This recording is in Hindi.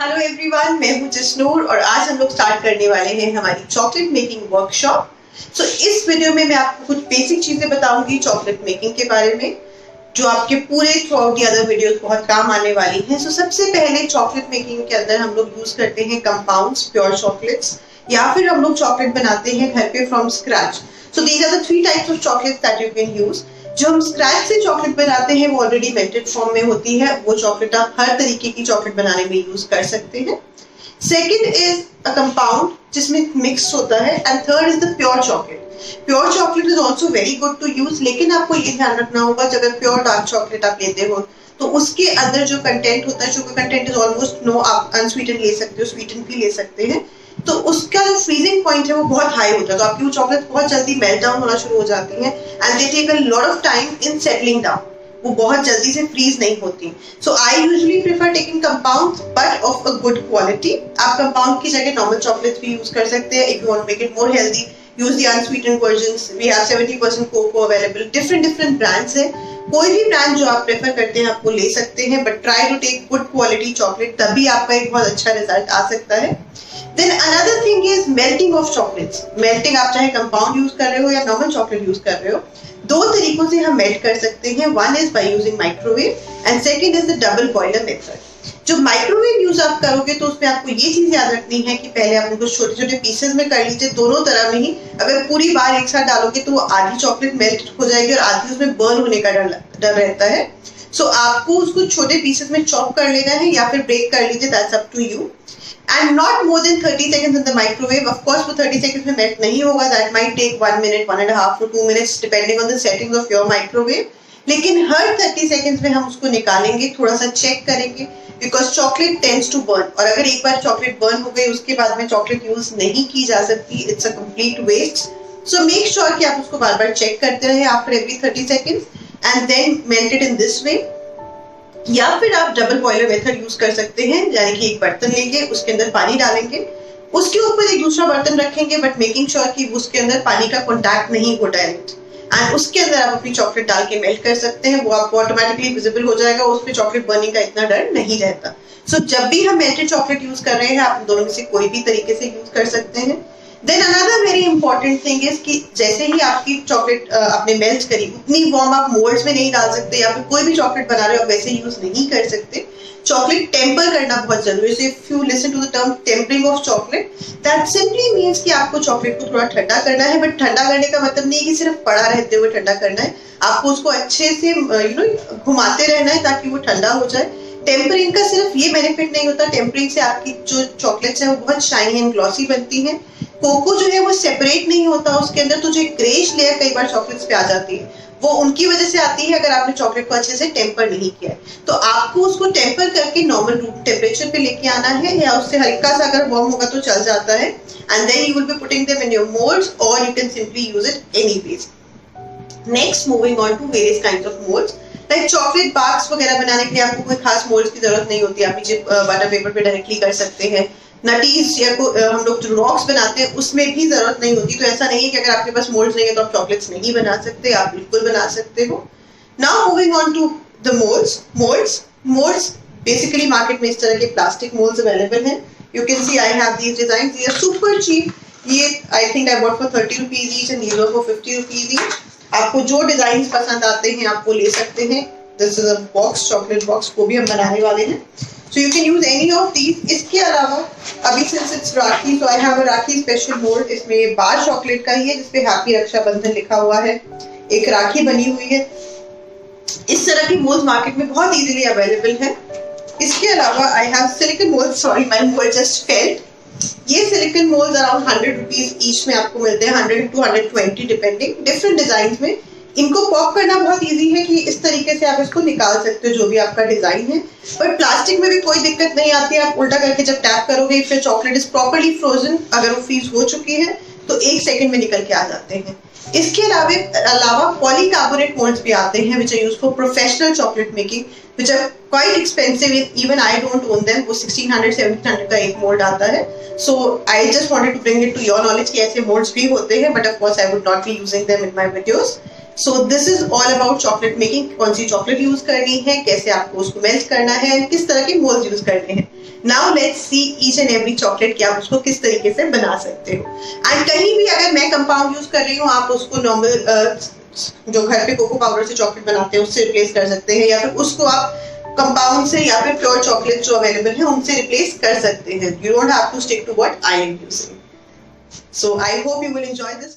हेलो एवरीवन, मैं हूं जसनूर और आज हम लोग स्टार्ट करने वाले हैं हमारी चॉकलेट मेकिंग वर्कशॉप। इस वीडियो में मैं आपको कुछ बेसिक चीजें बताऊंगी चॉकलेट मेकिंग के बारे में, जो आपके पूरे through out the other videos बहुत काम आने वाली हैं। सबसे पहले चॉकलेट मेकिंग के अंदर हम लोग यूज करते हैं कंपाउंड्स, प्योर चॉकलेट्स, या फिर हम लोग चॉकलेट बनाते हैं घर पे from scratch. These are the three types of chocolates that you can use. जो हम स्क्रैच से चॉकलेट बनाते हैं वो ऑलरेडी मेल्टेड फॉर्म में होती है, वो चॉकलेट आप हर तरीके की चॉकलेट बनाने में यूज कर सकते हैं। सेकेंड इज अ कंपाउंड जिसमें मिक्स होता है, and third is the pure chocolate. Pure chocolate is also very good to use, लेकिन आपको ये ध्यान रखना होगा जब अगर प्योर डार्क चॉकलेट आप लेते हो तो उसके अंदर जो कंटेंट होता है, sugar content is almost no. आप अनस्वीटन ले सकते हो, स्वीटन भी ले सकते हैं, तो उसका जो फ्रीजिंग पॉइंट है वो बहुत हाई होता है, तो आपकी वो चॉकलेट बहुत जल्दी मेल्ट डाउन होना शुरू हो जाती है, and they take a lot of time in settling down. वो बहुत जल्दी से फ्रीज नहीं होती। I usually prefer taking compound but of a good quality. आप कंपाउंड की जगह नॉर्मल चॉकलेट भी यूज कर सकते हैं। If you want to make it more healthy, use the unsweetened versions. We have 70% cocoa available. Different brands है, कोई भी ब्रांड जो आप प्रेफर करते हैं आपको ले सकते हैं, but try to take good quality chocolate, तभी आपका एक बहुत अच्छा रिजल्ट आ सकता है। Then another thing is melting of chocolates. Melting आप चाहे कंपाउंड यूज कर रहे हो या नॉर्मल चॉकलेट यूज कर रहे हो, दो तरीकों से हम मेल्ट कर सकते हैं। One is by using microwave and second is the double boiler method. जो माइक्रोवेव यूज आप करोगे तो उसमें आपको ये चीज याद रखनी है कि पहले आप उनको छोटे छोटे पीसेस में कर लीजिए, दोनों तरह में ही। अगर पूरी बार एक साथ डालोगे तो वो आधी चॉकलेट मेल्ट हो जाएगी और आधी उसमें बर्न होने का डर रहता है। आपको उसको छोटे पीसेस में चॉप कर लेना है या फिर ब्रेक कर लीजिए, that's up to you. And not more than 30 seconds in the microwave. Of course वो 30 seconds में मेल्ट नहीं होगा, that might take 1 minute, 1.5 to 2 minutes depending on the settings of your microwave. लेकिन हर 30 seconds में हम उसको निकालेंगे, थोड़ा सा चेक करेंगे, because chocolate tends to burn, और अगर एक बार चॉकलेट बर्न हो गई उसके बाद में चॉकलेट यूज नहीं की जा सकती, it's a complete waste. Make sure कि आप उसको बार बार चेक करते रहे after every 30 seconds and then melt it in this way. या फिर आप डबल बॉयलर मेथड यूज कर सकते हैं, यानी कि एक बर्तन लेंगे, उसके अंदर पानी डालेंगे, उसके ऊपर एक दूसरा बर्तन रखेंगे, बट मेकिंग श्योर कि उसके अंदर पानी का कॉन्टैक्ट नहीं हो डायरेक्ट, एंड उसके अंदर आप अपनी चॉकलेट डाल के मेल्ट कर सकते हैं। वो आपको ऑटोमेटिकली विजिबल हो जाएगा, उस पर चॉकलेट बर्निंग का इतना डर नहीं रहता। जब भी हम मेल्टेड चॉकलेट यूज कर रहे हैं, आप दोनों में से कोई भी तरीके से यूज कर सकते हैं। Then another very important thing is कि जैसे ही आपकी चॉकलेट आपने मेल्ट करी, उतनी वार्म आप मोल्ड्स में नहीं डाल सकते, या फिर कोई भी चॉकलेट बना रहे हो वैसे यूज नहीं कर सकते। चॉकलेट टेम्पर करना बहुत जरूरी है। If you listen to the term tempering of chocolate, that simply means कि आपको चॉकलेट को थोड़ा ठंडा करना है, बट ठंडा करने का मतलब नहीं है कि सिर्फ पड़ा रहते हुए ठंडा करना है। आपको उसको अच्छे से घुमाते रहना है ताकि वो ठंडा हो जाए। टेम्परिंग का सिर्फ ये बेनिफिट नहीं होता, टेम्परिंग से आपकी जो चॉकलेट्स है वो बहुत शाइनी एंड ग्लॉसी बनती है। कोको जो है वो सेपरेट नहीं होता उसके अंदर, तो जो एक ग्रेश लेयर कई बार चॉकलेट्स पे आ जाती है, वो उनकी वजह से आती है अगर आपने चॉकलेट को अच्छे से टेम्पर नहीं किया है। तो आपको उसको टेम्पर करके नॉर्मल रूम टेम्परेचर पे लेके आना है, या उससे हल्का सा अगर वार्म होगा तो चल जाता है, and then you will be putting them in your moulds, और you can simply use it anyways. Next, moving on to various kinds of moulds. Like chocolate bars वगैरह बनाने के लिए आपको कोई खास मोल्ड्स की जरूरत नहीं होती, आप नीचे बटर पेपर पे डायरेक्टली कर सकते हैं। नटीज या हम लोग जो रॉक्स बनाते हैं उसमें भी जरूरत नहीं होती। तो ऐसा नहीं है कि अगर आपके पास मोल्ड्स नहीं है तो आप चॉकलेट्स नहीं बना सकते, आप बिल्कुल बना सकते हो। Now moving on to the moulds basically market में इस तरह के प्लास्टिक मोल्ड्स अवेलेबल हैं। You can see I have these designs, they are super cheap. ये I think I bought for 30 rupees each, and these are for 50 rupees each. आपको जो डिजाइन पसंद आते हैं आप वो ले सकते हैं। This is a box, chocolate box, वो भी हम बनाने वाले हैं। You can use any of these. इसके अलावा अभी since it's rakhi, so I have a rakhi special mold. इसमें बार चॉकलेट का ही है जिसपे हैप्पी रक्षाबंधन लिखा हुआ है, एक राखी बनी हुई है। इस तरह की मोल्ड मार्केट में बहुत इजीली अवेलेबल है। इसके अलावा I have silicon mold. Sorry, my mold just fell. ये silicon moulds around 100 rupees each में आपको मिलते हैं, 100 to 120 डिपेंडिंग, डिफरेंट डिजाइन में। इनको पॉप करना बहुत इजी है कि इस तरीके से आप इसको निकाल सकते हो जो भी आपका डिजाइन है, बट प्लास्टिक में भी कोई दिक्कत नहीं आती है। आप उल्टा करके जब टैप करोगे, फिर चॉकलेट इज प्रॉपर्ली फ्रोजन, अगर वो फ्रीज हो चुकी है तो 1 सेकंड में निकल के आ जाते हैं। इसके अलावा पॉलीकार्बोनेट मोल्ड्स भी आते हैं which are used for professional chocolate making, which are quite expensive, even I don't own them. वो 1600-1700 का एक मोल्ड आता है। I just wanted to bring it to your knowledge कि ऐसे मोल्ड्स भी होते हैं, but of course I would not be using them in my videos. This is all about chocolate making. कौन सी चॉकलेट यूज करनी है, कैसे आपको उसको मेल्ट करना है, किस तरह के मोल्ड यूज करने हैं। Now let's see each and every chocolate कि आप उसको किस तरीके से बना सकते हो। एंड कहीं भी अगर मैं कंपाउंड यूज कर रही हूँ, आप उसको नॉर्मल जो घर पे कोको पाउडर से चॉकलेट बनाते हैं उससे रिप्लेस कर सकते हैं, या फिर उसको आप कंपाउंड से या फिर प्योर चॉकलेट जो अवेलेबल है उनसे रिप्लेस कर सकते हैं। You don't have to stick to what I am using. So I hope you will enjoy this.